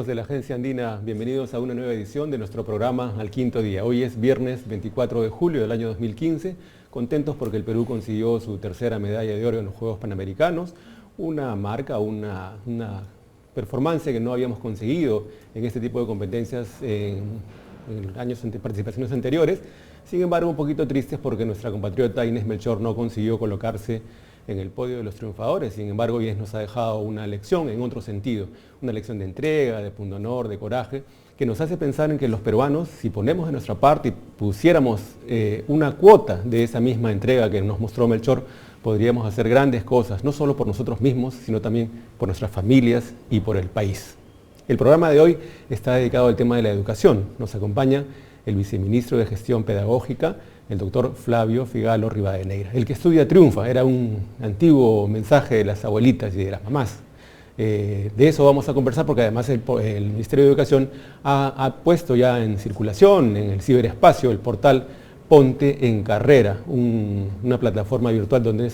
amigos de la Agencia Andina, bienvenidos a una nueva edición de nuestro programa Al Quinto Día. Hoy es viernes 24 de julio del año 2015, contentos porque el Perú consiguió su tercera medalla de oro en los Juegos Panamericanos, una marca, una performance que no habíamos conseguido en este tipo de competencias en participaciones anteriores. Sin embargo, un poquito tristes porque nuestra compatriota Inés Melchor no consiguió colocarse en el podio de los triunfadores. Sin embargo, Inés nos ha dejado una lección en otro sentido, una lección de entrega, de pundonor, de coraje, que nos hace pensar en que los peruanos, si ponemos de nuestra parte y pusiéramos una cuota de esa misma entrega que nos mostró Melchor, podríamos hacer grandes cosas, no solo por nosotros mismos, sino también por nuestras familias y por el país. El programa de hoy está dedicado al tema de la educación. Nos acompaña el viceministro de Gestión Pedagógica, el doctor Flavio Figalo Rivadeneira. El que estudia triunfa, era un antiguo mensaje de las abuelitas y de las mamás. De eso vamos a conversar porque además el Ministerio de Educación ha puesto ya en circulación, en el ciberespacio, el portal Ponte en Carrera, una plataforma virtual donde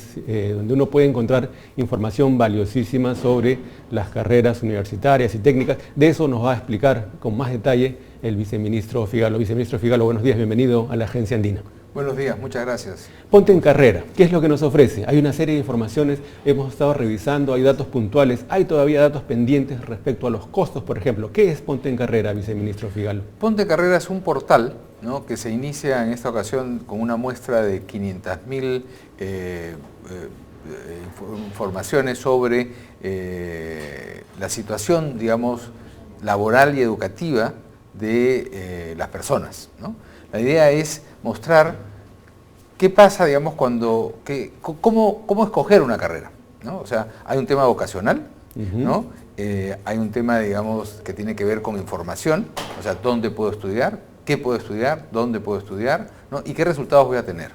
uno puede encontrar información valiosísima sobre las carreras universitarias y técnicas. De eso nos va a explicar con más detalle el viceministro Figalo. Viceministro Figalo, buenos días, bienvenido a la Agencia Andina. Buenos días, muchas gracias. Ponte en Carrera, ¿qué es lo que nos ofrece? Hay una serie de informaciones, hemos estado revisando, hay datos puntuales, hay todavía datos pendientes respecto a los costos, por ejemplo. ¿Qué es Ponte en Carrera, viceministro Figalo? Ponte en Carrera es un portal, ¿no?, que se inicia en esta ocasión con una muestra de 500.000 informaciones sobre la situación, digamos, laboral y educativa de las personas, ¿no? La idea es mostrar qué pasa, digamos, cómo escoger una carrera, ¿no? O sea, hay un tema vocacional, ¿no? Hay un tema, digamos, que tiene que ver con información, o sea, dónde puedo estudiar, qué puedo estudiar, dónde puedo estudiar, ¿no?, y qué resultados voy a tener,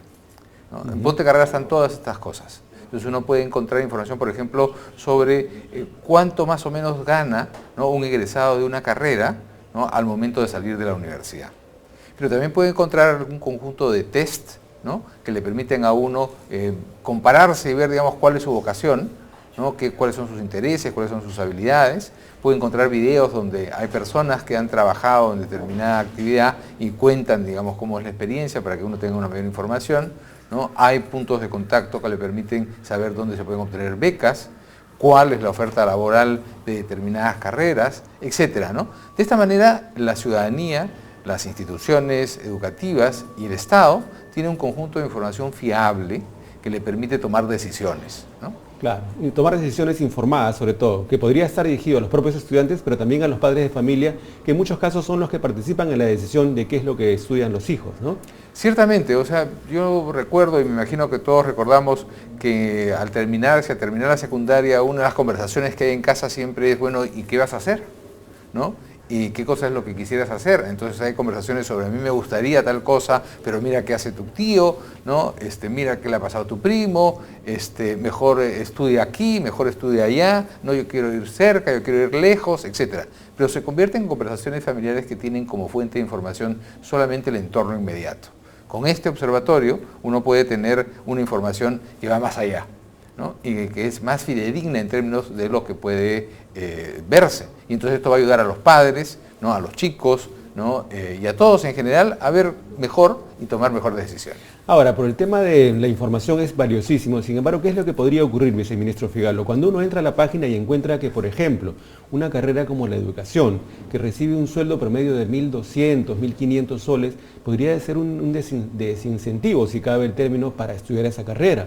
¿no? En Ponte Carrera están todas estas cosas. Entonces uno puede encontrar información, por ejemplo, sobre cuánto más o menos gana, ¿no?, un egresado de una carrera, ¿no?, al momento de salir de la universidad. Pero también puede encontrar un conjunto de test, ¿no?, que le permiten a uno compararse y ver, digamos, cuál es su vocación, ¿no?, cuáles son sus intereses, cuáles son sus habilidades. Puede encontrar videos donde hay personas que han trabajado en determinada actividad y cuentan, digamos, cómo es la experiencia para que uno tenga una mayor información, ¿no? Hay puntos de contacto que le permiten saber dónde se pueden obtener becas, cuál es la oferta laboral de determinadas carreras, etcétera, ¿no? De esta manera, la ciudadanía, las instituciones educativas y el Estado tienen un conjunto de información fiable que le permite tomar decisiones, ¿no? Claro, y tomar decisiones informadas sobre todo, que podría estar dirigido a los propios estudiantes, pero también a los padres de familia, que en muchos casos son los que participan en la decisión de qué es lo que estudian los hijos, ¿no? Ciertamente, o sea, yo recuerdo y me imagino que todos recordamos que al terminar la secundaria, una de las conversaciones que hay en casa siempre es, bueno, ¿y qué vas a hacer?, ¿no? ¿Y qué cosa es lo que quisieras hacer? Entonces hay conversaciones sobre a mí me gustaría tal cosa, pero mira qué hace tu tío, ¿no? Mira qué le ha pasado a tu primo, mejor estudia aquí, mejor estudia allá, no, yo quiero ir cerca, yo quiero ir lejos, etc. Pero se convierten en conversaciones familiares que tienen como fuente de información solamente el entorno inmediato. Con este observatorio uno puede tener una información que va más allá, ¿no?, y que es más fidedigna en términos de lo que puede verse. Y entonces esto va a ayudar a los padres, ¿no?, a los chicos, ¿no?, y a todos en general a ver mejor y tomar mejores decisiones. Ahora, por el tema de la información es valiosísimo. Sin embargo, ¿qué es lo que podría ocurrir, viceministro Figalo? Cuando uno entra a la página y encuentra que, por ejemplo, una carrera como la educación, que recibe un sueldo promedio de 1.200, 1.500 soles, podría ser un desincentivo, si cabe el término, para estudiar esa carrera,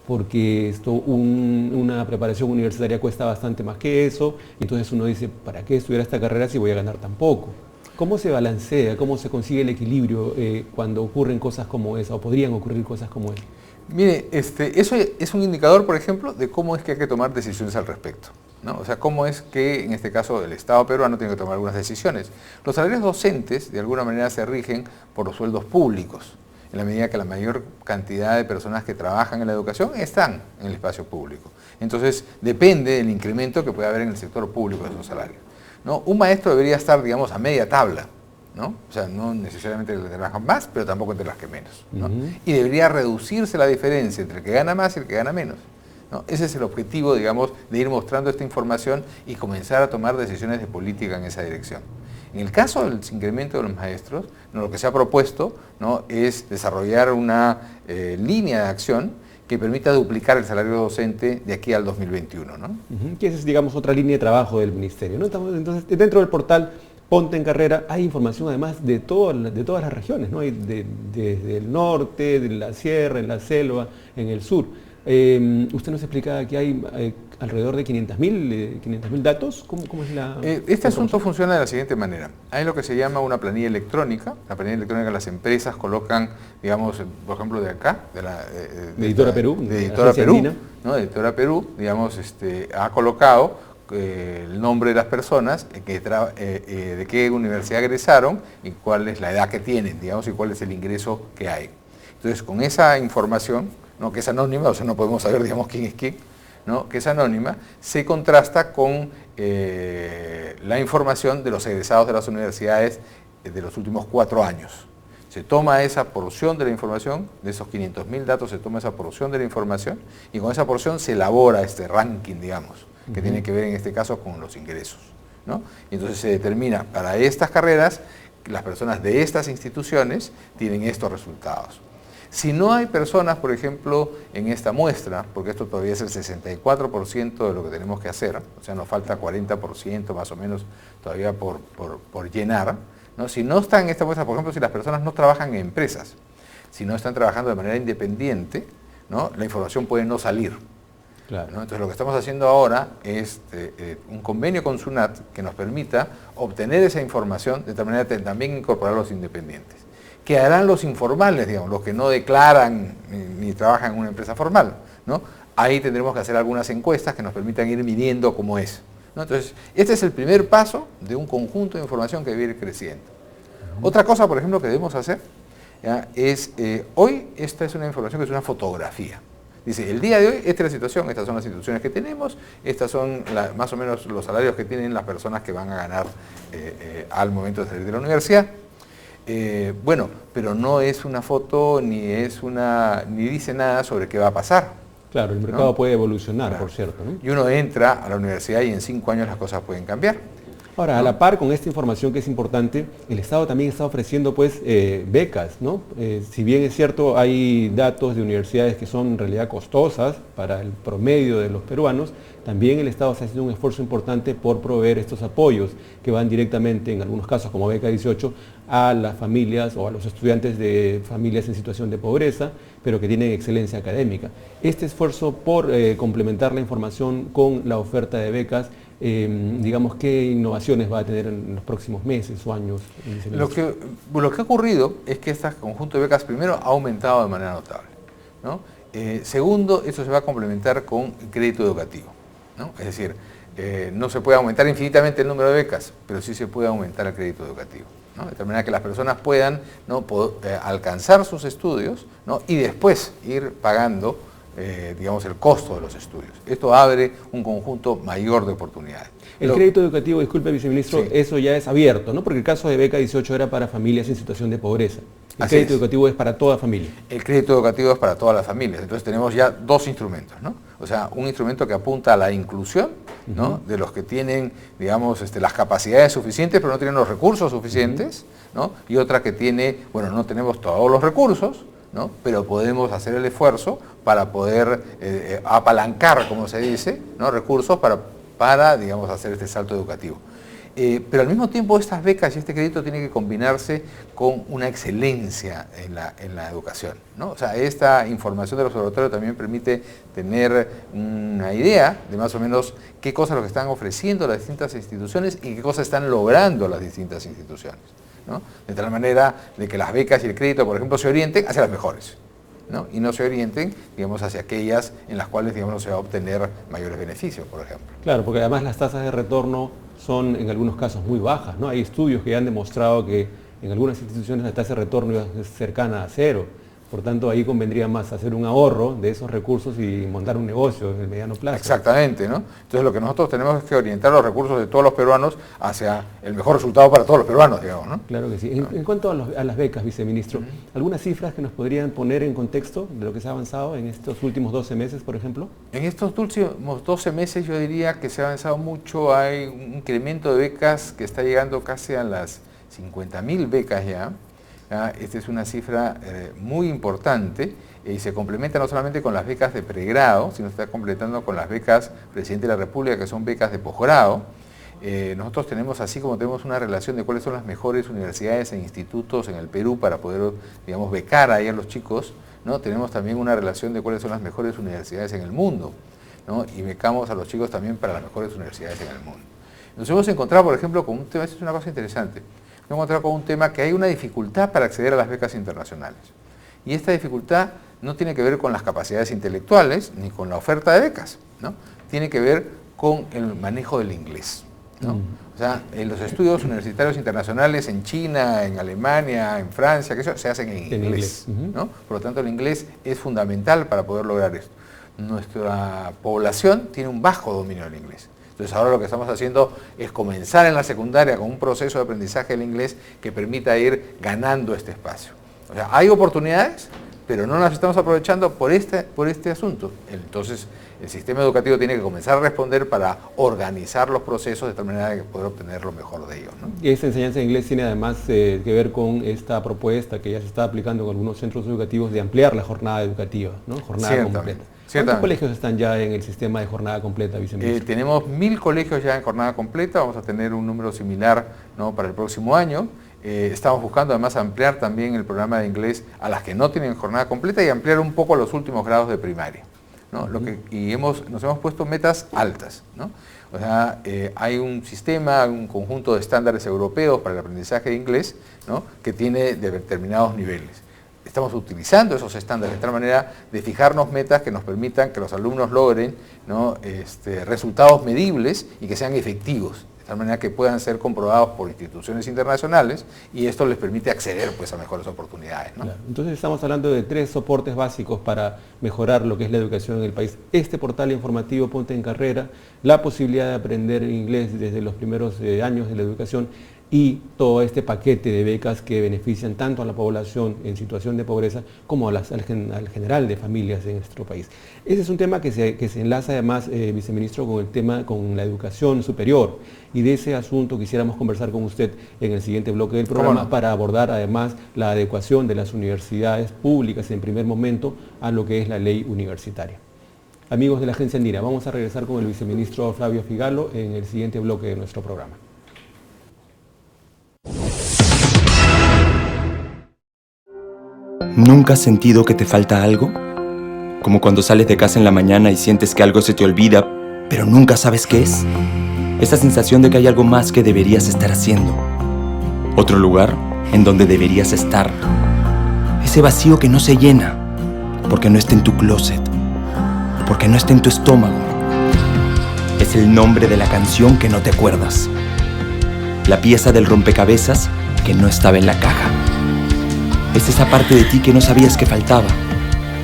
porque una preparación universitaria cuesta bastante más que eso, entonces uno dice, ¿para qué estudiar esta carrera si voy a ganar tan poco? ¿Cómo se balancea, cómo se consigue el equilibrio cuando ocurren cosas como esa, o podrían ocurrir cosas como esa? Mire, eso es un indicador, por ejemplo, de cómo es que hay que tomar decisiones al respecto, ¿no? O sea, cómo es que, en este caso, el Estado peruano tiene que tomar algunas decisiones. Los salarios docentes, de alguna manera, se rigen por los sueldos públicos, en la medida que la mayor cantidad de personas que trabajan en la educación están en el espacio público. Entonces, depende del incremento que pueda haber en el sector público de esos salarios, ¿no? Un maestro debería estar, digamos, a media tabla, ¿no? O sea, no necesariamente entre las que trabajan más, pero tampoco entre las que menos, ¿no? Y debería reducirse la diferencia entre el que gana más y el que gana menos, ¿no? Ese es el objetivo, digamos, de ir mostrando esta información y comenzar a tomar decisiones de política en esa dirección. En el caso del incremento de los maestros, ¿no?, lo que se ha propuesto, ¿no?, es desarrollar una línea de acción que permita duplicar el salario docente de aquí al 2021. ¿no? Que esa es, digamos, otra línea de trabajo del Ministerio, ¿no? Entonces, dentro del portal Ponte en Carrera hay información además de todas las regiones, ¿no? Hay desde el norte, de la sierra, en la selva, en el sur. Usted nos explicaba que hay alrededor de 500.000 datos. ¿Cómo es la...? Este asunto funciona de la siguiente manera. Hay lo que se llama una planilla electrónica. La planilla electrónica las empresas colocan, digamos, por ejemplo, de acá, de Editora Perú. De Editora Perú, ¿no? De Editora Perú, digamos, ha colocado el nombre de las personas, de qué universidad egresaron y cuál es la edad que tienen, digamos, y cuál es el ingreso que hay. Entonces, con esa información, ¿no?, que es anónima, o sea, no podemos saber, digamos, quién es quién, ¿no?, que es anónima, se contrasta con la información de los egresados de las universidades de los últimos 4 años. Se toma esa porción de la información, de esos 500.000 datos se toma esa porción de la información y con esa porción se elabora este ranking, digamos, que tiene que ver en este caso con los ingresos, ¿no? Y entonces se determina para estas carreras, las personas de estas instituciones tienen estos resultados. Si no hay personas, por ejemplo, en esta muestra, porque esto todavía es el 64% de lo que tenemos que hacer, o sea, nos falta 40% más o menos todavía por llenar, ¿no? Si no están en esta muestra, por ejemplo, si las personas no trabajan en empresas, si no están trabajando de manera independiente, ¿no?, la información puede no salir. Claro. ¿No? Entonces lo que estamos haciendo ahora es un convenio con SUNAT que nos permita obtener esa información de tal manera que también incorporar a los independientes. ¿Qué harán los informales, digamos, los que no declaran ni trabajan en una empresa formal, ¿no? Ahí tendremos que hacer algunas encuestas que nos permitan ir midiendo cómo es, ¿no? Entonces, este es el primer paso de un conjunto de información que debe ir creciendo. Otra cosa, por ejemplo, que debemos hacer, ¿ya?, es, hoy esta es una información que es una fotografía. Dice, el día de hoy, esta es la situación, estas son las instituciones que tenemos, estas son más o menos los salarios que tienen las personas que van a ganar al momento de salir de la universidad. Bueno, pero no es una foto ni dice nada sobre qué va a pasar. Claro, el mercado, ¿no?, puede evolucionar, claro, por cierto, ¿no? Y uno entra a la universidad y en 5 años las cosas pueden cambiar. Ahora, a la par con esta información que es importante, el Estado también está ofreciendo, pues, becas, ¿no? Si bien es cierto, hay datos de universidades que son en realidad costosas para el promedio de los peruanos, también el Estado está haciendo un esfuerzo importante por proveer estos apoyos que van directamente, en algunos casos como Beca 18, a las familias o a los estudiantes de familias en situación de pobreza, pero que tienen excelencia académica. Este esfuerzo por complementar la información con la oferta de becas, digamos, ¿qué innovaciones va a tener en los próximos meses o años? Lo que ha ocurrido es que este conjunto de becas, primero, ha aumentado de manera notable, ¿no? Segundo, esto se va a complementar con crédito educativo, ¿no? Es decir, no se puede aumentar infinitamente el número de becas, pero sí se puede aumentar el crédito educativo, ¿no? De tal manera que las personas puedan, ¿no?, alcanzar sus estudios, ¿no?, y después ir pagando, digamos, el costo de los estudios. Esto abre un conjunto mayor de oportunidades. El crédito educativo, disculpe, viceministro, sí, eso ya es abierto, ¿no? Porque el caso de Beca 18 era para familias en situación de pobreza. El crédito educativo es para toda familia. El crédito educativo es para todas las familias. Entonces tenemos ya 2 instrumentos, ¿no? O sea, un instrumento que apunta a la inclusión, ¿no?, de los que tienen, digamos, las capacidades suficientes, pero no tienen los recursos suficientes, ¿no? Y otra que tiene, bueno, no tenemos todos los recursos, ¿no?, pero podemos hacer el esfuerzo para poder apalancar, como se dice, ¿no?, recursos para, digamos, hacer este salto educativo. Pero al mismo tiempo estas becas y este crédito tiene que combinarse con una excelencia en la educación, ¿no? O sea, esta información del observatorio también permite tener una idea de más o menos qué cosas es lo que están ofreciendo las distintas instituciones y qué cosas están logrando las distintas instituciones, ¿no? De tal manera de que las becas y el crédito, por ejemplo, se orienten hacia las mejores, ¿no?, y no se orienten, digamos, hacia aquellas en las cuales, digamos, no se va a obtener mayores beneficios, por ejemplo. Claro, porque además las tasas de retorno son en algunos casos muy bajas, ¿no? Hay estudios que han demostrado que en algunas instituciones la tasa de retorno es cercana a 0. Por tanto, ahí convendría más hacer un ahorro de esos recursos y montar un negocio en el mediano plazo. Exactamente, ¿no? Entonces lo que nosotros tenemos es que orientar los recursos de todos los peruanos hacia el mejor resultado para todos los peruanos, digamos, ¿no? Claro que sí. En cuanto a las becas, viceministro, ¿algunas cifras que nos podrían poner en contexto de lo que se ha avanzado en estos últimos 12 meses, por ejemplo? En estos últimos 12 meses yo diría que se ha avanzado mucho, hay un incremento de becas que está llegando casi a las 50.000 becas ya. Esta es una cifra muy importante y se complementa no solamente con las becas de pregrado, sino se está completando con las becas Presidente de la República, que son becas de posgrado. Nosotros tenemos, así como tenemos una relación de cuáles son las mejores universidades e institutos en el Perú para poder, digamos, becar ahí a los chicos, ¿no? Tenemos también una relación de cuáles son las mejores universidades en el mundo, ¿no? Y becamos a los chicos también para las mejores universidades en el mundo. Nos hemos encontrado, por ejemplo, con un tema, esto es una cosa interesante, nos hemos encontrado con un tema que hay una dificultad para acceder a las becas internacionales. Y esta dificultad no tiene que ver con las capacidades intelectuales ni con la oferta de becas, ¿no? Tiene que ver con el manejo del inglés, ¿no? O sea, en los estudios universitarios internacionales en China, en Alemania, en Francia, que eso se hacen en inglés, ¿no? Por lo tanto, el inglés es fundamental para poder lograr esto. Nuestra población tiene un bajo dominio del inglés. Entonces ahora lo que estamos haciendo es comenzar en la secundaria con un proceso de aprendizaje del inglés que permita ir ganando este espacio. O sea, hay oportunidades, pero no las estamos aprovechando por este asunto. Entonces, el sistema educativo tiene que comenzar a responder para organizar los procesos de tal manera que poder obtener lo mejor de ellos, ¿no? Y esta enseñanza de inglés tiene además que ver con esta propuesta que ya se está aplicando en algunos centros educativos de ampliar la jornada educativa, ¿no? Jornada completa. ¿Cuántos colegios están ya en el sistema de jornada completa, viceministro? Tenemos 1000 colegios ya en jornada completa, vamos a tener un número similar, ¿no?, para el próximo año. Estamos buscando además ampliar también el programa de inglés a las que no tienen jornada completa y ampliar un poco a los últimos grados de primaria, ¿no? Nos hemos puesto metas altas, ¿no? O sea, hay un sistema, un conjunto de estándares europeos para el aprendizaje de inglés, ¿no?, que tiene determinados niveles. Estamos utilizando esos estándares de tal manera de fijarnos metas que nos permitan que los alumnos logren, ¿no?, resultados medibles y que sean efectivos, de tal manera que puedan ser comprobados por instituciones internacionales y esto les permite acceder, pues, a mejores oportunidades, ¿no? Claro. Entonces estamos hablando de 3 soportes básicos para mejorar lo que es la educación en el país. Este portal informativo Ponte en Carrera, la posibilidad de aprender inglés desde los primeros años de la educación y todo este paquete de becas que benefician tanto a la población en situación de pobreza como al general de familias en nuestro país. Ese es un tema que se enlaza además, viceministro, con el tema, con la educación superior, y de ese asunto quisiéramos conversar con usted en el siguiente bloque del programa para abordar además la adecuación de las universidades públicas en primer momento a lo que es la ley universitaria. Amigos de la Agencia Andina, vamos a regresar con el viceministro Flavio Figalo en el siguiente bloque de nuestro programa. ¿Nunca has sentido que te falta algo? Como cuando sales de casa en la mañana y sientes que algo se te olvida, pero nunca sabes qué es. Esa sensación de que hay algo más que deberías estar haciendo. Otro lugar en donde deberías estar. Ese vacío que no se llena, porque no está en tu closet, porque no está en tu estómago. Es el nombre de la canción que no te acuerdas. La pieza del rompecabezas que no estaba en la caja. Es esa parte de ti que no sabías que faltaba,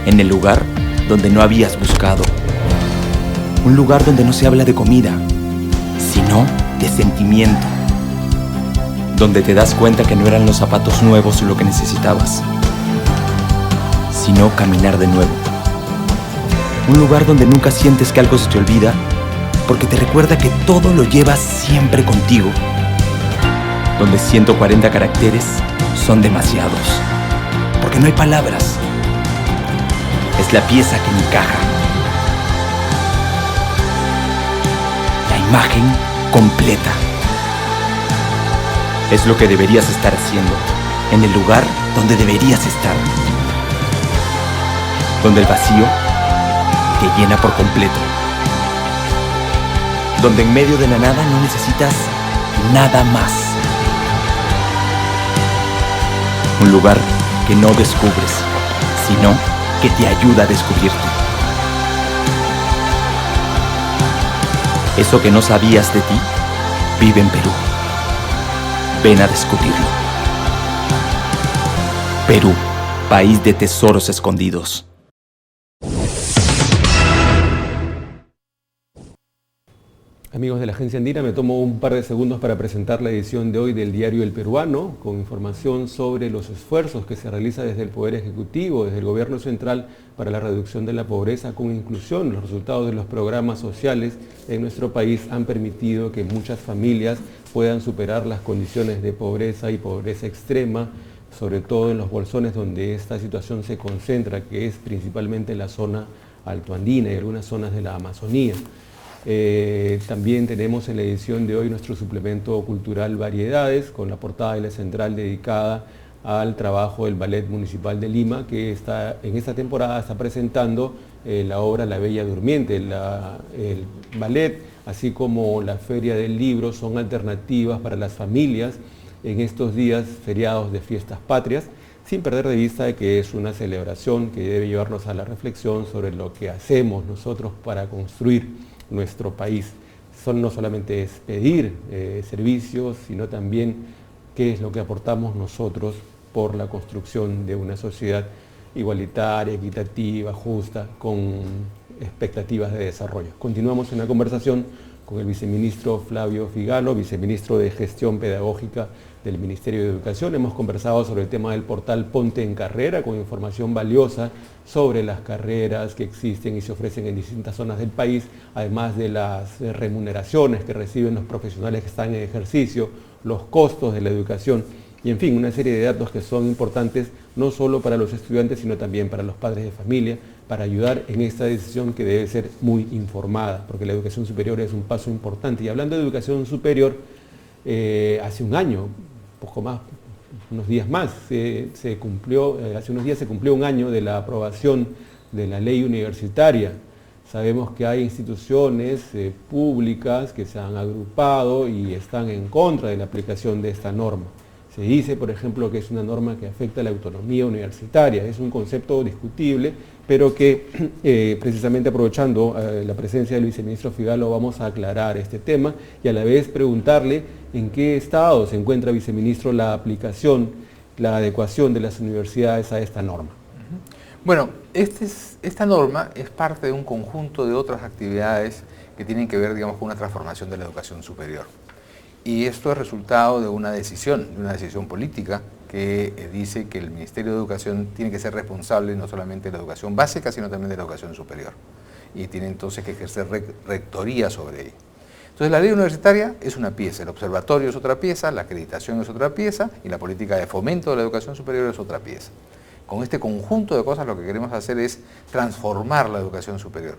en el lugar donde no habías buscado. Un lugar donde no se habla de comida, sino de sentimiento. Donde te das cuenta que no eran los zapatos nuevos lo que necesitabas, sino caminar de nuevo. Un lugar donde nunca sientes que algo se te olvida, porque te recuerda que todo lo llevas siempre contigo. Donde 140 caracteres son demasiados, porque no hay palabras. Es la pieza que encaja. La imagen completa. Es lo que deberías estar haciendo, en el lugar donde deberías estar. Donde el vacío te llena por completo. Donde en medio de la nada no necesitas nada más. Un lugar que no descubres, sino que te ayuda a descubrirte. Eso que no sabías de ti, vive en Perú. Ven a descubrirlo. Perú, país de tesoros escondidos. Amigos de la Agencia Andina, me tomo un par de segundos para presentar la edición de hoy del Diario El Peruano, con información sobre los esfuerzos que se realizan desde el Poder Ejecutivo, desde el Gobierno Central, para la reducción de la pobreza con inclusión. Los resultados de los programas sociales en nuestro país han permitido que muchas familias puedan superar las condiciones de pobreza y pobreza extrema, sobre todo en los bolsones donde esta situación se concentra, que es principalmente en la zona altoandina y algunas zonas de la Amazonía. También tenemos en la edición de hoy nuestro suplemento cultural Variedades, con la portada de la central dedicada al trabajo del Ballet Municipal de Lima, que en esta temporada está presentando la obra La Bella Durmiente. El ballet, así como la Feria del Libro, son alternativas para las familias en estos días feriados de fiestas patrias, sin perder de vista que es una celebración que debe llevarnos a la reflexión sobre lo que hacemos nosotros para construir nuestro país. No solamente es pedir servicios, sino también qué es lo que aportamos nosotros por la construcción de una sociedad igualitaria, equitativa, justa, con expectativas de desarrollo. Continuamos en la conversación con el viceministro Flavio Figalo, viceministro de Gestión Pedagógica del Ministerio de Educación. Hemos conversado sobre el tema del portal Ponte en Carrera, con información valiosa sobre las carreras que existen y se ofrecen en distintas zonas del país, además de las remuneraciones que reciben los profesionales que están en ejercicio, los costos de la educación y, en fin, una serie de datos que son importantes no solo para los estudiantes, sino también para los padres de familia, para ayudar en esta decisión que debe ser muy informada, porque la educación superior es un paso importante. Y hablando de educación superior, hace un año, poco más, unos días más, hace unos días se cumplió un año de la aprobación de la ley universitaria. Sabemos que hay instituciones públicas que se han agrupado y están en contra de la aplicación de esta norma. Se dice, por ejemplo, que es una norma que afecta a la autonomía universitaria. Es un concepto discutible, pero que precisamente aprovechando la presencia del viceministro Figalo vamos a aclarar este tema y a la vez preguntarle en qué estado se encuentra, viceministro, la aplicación, la adecuación de las universidades a esta norma. Bueno, esta norma es parte de un conjunto de otras actividades que tienen que ver, digamos, con una transformación de la educación superior. Y esto es resultado de una decisión política que dice que el Ministerio de Educación tiene que ser responsable no solamente de la educación básica, sino también de la educación superior. Y tiene entonces que ejercer rectoría sobre ella. Entonces la ley universitaria es una pieza, el observatorio es otra pieza, la acreditación es otra pieza y la política de fomento de la educación superior es otra pieza. Con este conjunto de cosas lo que queremos hacer es transformar la educación superior.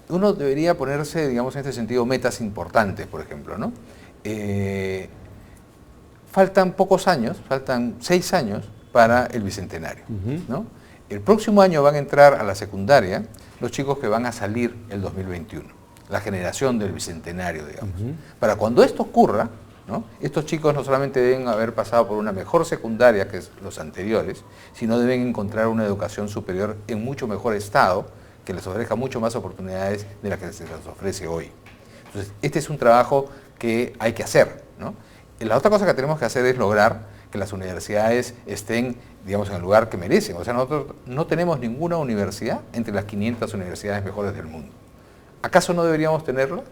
Uno debería ponerse, digamos, en este sentido, metas importantes, por ejemplo, ¿no? Faltan pocos años, faltan 6 años para el Bicentenario, ¿no? El próximo año van a entrar a la secundaria los chicos que van a salir el 2021, la generación del Bicentenario, digamos. Para cuando esto ocurra, ¿no? Estos chicos no solamente deben haber pasado por una mejor secundaria que los anteriores, sino deben encontrar una educación superior en mucho mejor estado, que les ofrezca mucho más oportunidades de las que se les ofrece hoy. Entonces, este es un trabajo que hay que hacer, ¿no? La otra cosa que tenemos que hacer es lograr que las universidades estén, digamos, en el lugar que merecen. O sea, nosotros no tenemos ninguna universidad entre las 500 universidades mejores del mundo. ¿Acaso no deberíamos tenerlo?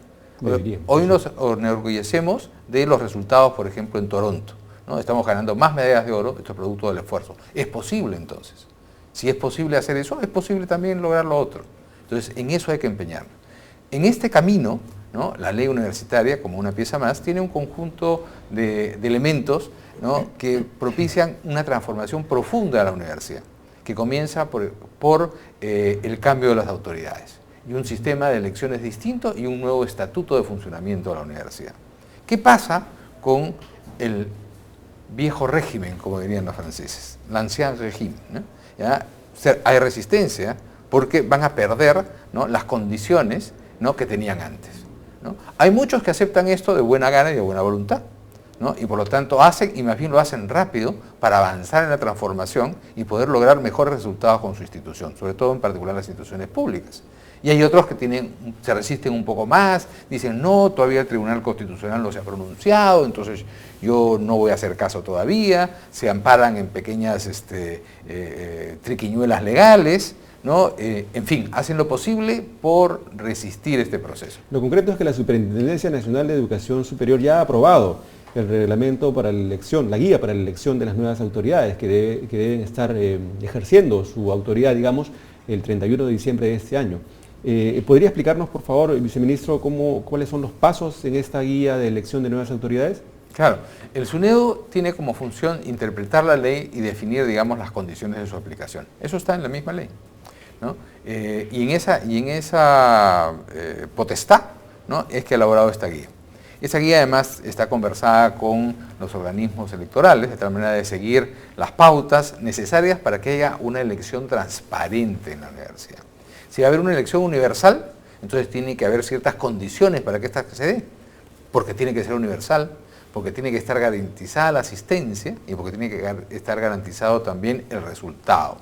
Hoy nos enorgullecemos de los resultados, por ejemplo, en Toronto, ¿no? Estamos ganando más medallas de oro, esto es producto del esfuerzo. ¿Es posible entonces? Si es posible hacer eso, es posible también lograr lo otro. Entonces, en eso hay que empeñarnos. En este camino, ¿no? La ley universitaria, como una pieza más, tiene un conjunto de elementos, ¿no? Que propician una transformación profunda de la universidad, que comienza por el cambio de las autoridades y un sistema de elecciones distinto y un nuevo estatuto de funcionamiento de la universidad. ¿Qué pasa con el viejo régimen, como dirían los franceses, l'ancien régime, ¿no? ¿Ya? Hay resistencia porque van a perder, ¿no? Las condiciones, ¿no? Que tenían antes, ¿no? Hay muchos que aceptan esto de buena gana y de buena voluntad, ¿no? Y por lo tanto hacen, y más bien lo hacen rápido, para avanzar en la transformación y poder lograr mejores resultados con su institución, sobre todo en particular las instituciones públicas. Y hay otros que se resisten un poco más, dicen, no, todavía el Tribunal Constitucional no se ha pronunciado, entonces yo no voy a hacer caso todavía, se amparan en pequeñas triquiñuelas legales, ¿no? En fin, hacen lo posible por resistir este proceso. Lo concreto es que la Superintendencia Nacional de Educación Superior ya ha aprobado el reglamento para la elección, la guía para la elección de las nuevas autoridades que deben estar ejerciendo su autoridad, digamos, el 31 de diciembre de este año. ¿Podría explicarnos, por favor, viceministro, cuáles son los pasos en esta guía de elección de nuevas autoridades? Claro, el SUNEDU tiene como función interpretar la ley y definir, digamos, las condiciones de su aplicación. Eso está en la misma ley, ¿no? Y en esa potestad, ¿no?, es que ha elaborado esta guía. Esa guía además está conversada con los organismos electorales, de tal manera de seguir las pautas necesarias para que haya una elección transparente en la universidad. Si va a haber una elección universal, entonces tiene que haber ciertas condiciones para que esta se dé, porque tiene que ser universal, porque tiene que estar garantizada la asistencia y porque tiene que estar garantizado también el resultado.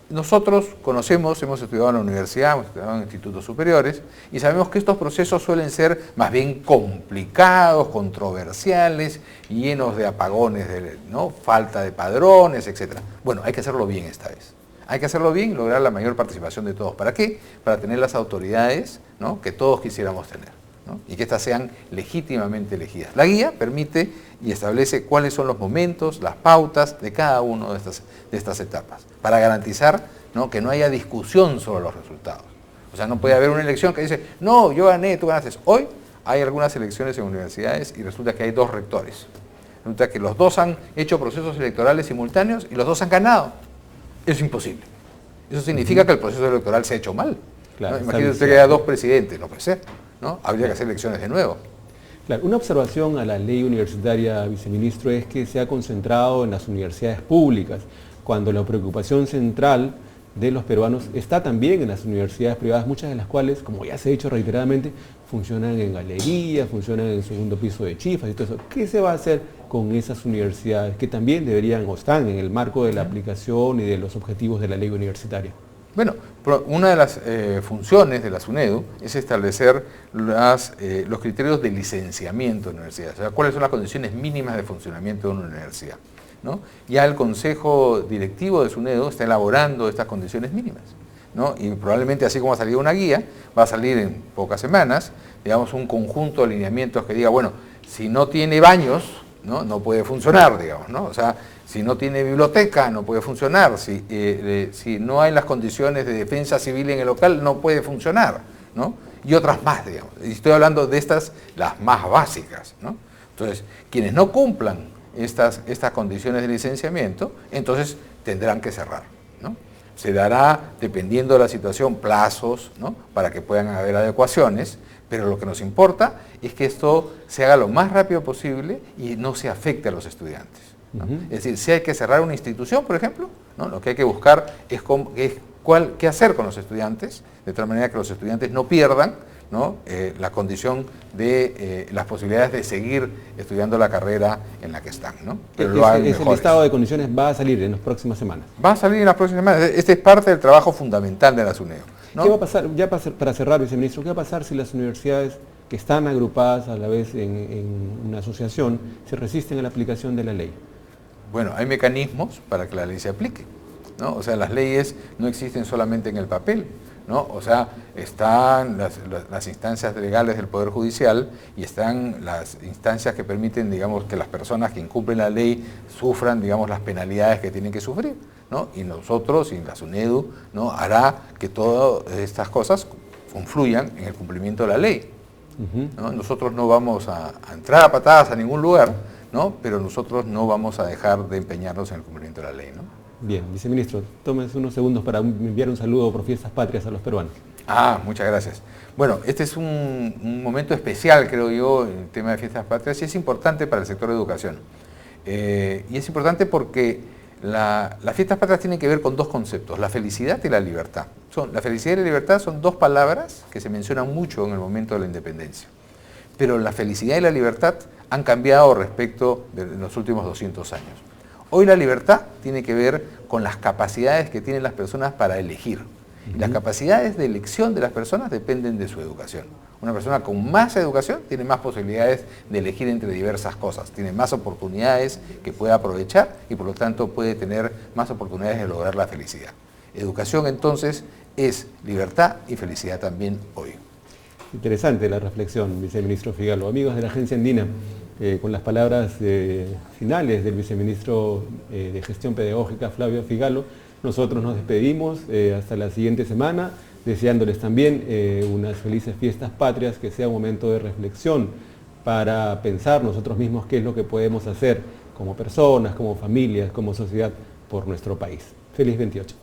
Nosotros conocemos, hemos estudiado en la universidad, hemos estudiado en institutos superiores y sabemos que estos procesos suelen ser más bien complicados, controversiales, llenos de apagones, ¿no?, falta de padrones, etc. Bueno, hay que hacerlo bien esta vez. Hay que hacerlo bien y lograr la mayor participación de todos. ¿Para qué? Para tener las autoridades, ¿no?, que todos quisiéramos tener, ¿no?, y que éstas sean legítimamente elegidas. La guía permite y establece cuáles son los momentos, las pautas de cada una de estas etapas, para garantizar, ¿no?, que no haya discusión sobre los resultados. O sea, no puede haber una elección que dice, no, yo gané, tú ganaste. Hoy hay algunas elecciones en universidades y resulta que hay dos rectores. Resulta que los dos han hecho procesos electorales simultáneos y los dos han ganado. Es imposible. Eso significa que el proceso electoral se ha hecho mal, claro, ¿no? Imagínate usted que haya dos presidentes, no puede ser, ¿no? Habría que hacer elecciones de nuevo. Claro, una observación a la ley universitaria, viceministro, es que se ha concentrado en las universidades públicas, cuando la preocupación central de los peruanos está también en las universidades privadas, muchas de las cuales, como ya se ha dicho reiteradamente, funcionan en galerías, funcionan en el segundo piso de chifas y todo eso. ¿Qué se va a hacer con esas universidades que también deberían o están en el marco de la aplicación y de los objetivos de la ley universitaria? Bueno, una de las funciones de la SUNEDU es establecer los criterios de licenciamiento de la universidad, o sea, cuáles son las condiciones mínimas de funcionamiento de una universidad, ¿no? Ya el Consejo Directivo de SUNEDU está elaborando estas condiciones mínimas, ¿no? Y probablemente, así como ha salido una guía, va a salir en pocas semanas, digamos, un conjunto de lineamientos que diga, bueno, si no tiene baños, no puede funcionar, digamos, ¿no? O sea, si no tiene biblioteca, no puede funcionar. Si no hay las condiciones de defensa civil en el local, no puede funcionar, ¿no? Y otras más, digamos. Y estoy hablando de estas, las más básicas, ¿no? Entonces, quienes no cumplan estas condiciones de licenciamiento, entonces tendrán que cerrar, ¿no? Se dará, dependiendo de la situación, plazos, ¿no?, para que puedan haber adecuaciones, pero lo que nos importa es que esto se haga lo más rápido posible y no se afecte a los estudiantes, ¿no? Es decir, si hay que cerrar una institución, por ejemplo, ¿no?, lo que hay que buscar es qué hacer con los estudiantes, de tal manera que los estudiantes no pierdan, ¿no?, la condición de las posibilidades de seguir estudiando la carrera en la que están, ¿no? Pero ese listado de condiciones va a salir en las próximas semanas. Va a salir en las próximas semanas. Este es parte del trabajo fundamental de la SUNEDU, ¿no? ¿Qué va a pasar, ya para cerrar, viceministro, qué va a pasar si las universidades que están agrupadas a la vez en una asociación se resisten a la aplicación de la ley? Bueno, hay mecanismos para que la ley se aplique, ¿no? O sea, las leyes no existen solamente en el papel, ¿no? O sea, están las instancias legales del Poder Judicial y están las instancias que permiten, digamos, que las personas que incumplen la ley sufran, digamos, las penalidades que tienen que sufrir, ¿no? Y nosotros, y la SUNEDU, ¿no?, hará que todas estas cosas confluyan en el cumplimiento de la ley, ¿no? Nosotros no vamos a entrar a patadas a ningún lugar, ¿no?, pero nosotros no vamos a dejar de empeñarnos en el cumplimiento de la ley, ¿no? Bien, viceministro, tómense unos segundos para enviar un saludo por Fiestas Patrias a los peruanos. Muchas gracias. Bueno, este es un momento especial, creo yo, el tema de Fiestas Patrias, y es importante para el sector de educación. Y es importante porque las Fiestas Patrias tienen que ver con dos conceptos, la felicidad y la libertad. La felicidad y la libertad son dos palabras que se mencionan mucho en el momento de la independencia. Pero la felicidad y la libertad han cambiado respecto de los últimos 200 años. Hoy la libertad tiene que ver con las capacidades que tienen las personas para elegir. Y las capacidades de elección de las personas dependen de su educación. Una persona con más educación tiene más posibilidades de elegir entre diversas cosas, tiene más oportunidades que puede aprovechar y por lo tanto puede tener más oportunidades de lograr la felicidad. Educación entonces es libertad y felicidad también hoy. Interesante la reflexión, viceministro Figalo. Amigos de la agencia Andina, con las palabras finales del viceministro de Gestión Pedagógica, Flavio Figalo, nosotros nos despedimos hasta la siguiente semana, deseándoles también unas felices fiestas patrias, que sea un momento de reflexión para pensar nosotros mismos qué es lo que podemos hacer como personas, como familias, como sociedad por nuestro país. Feliz 28.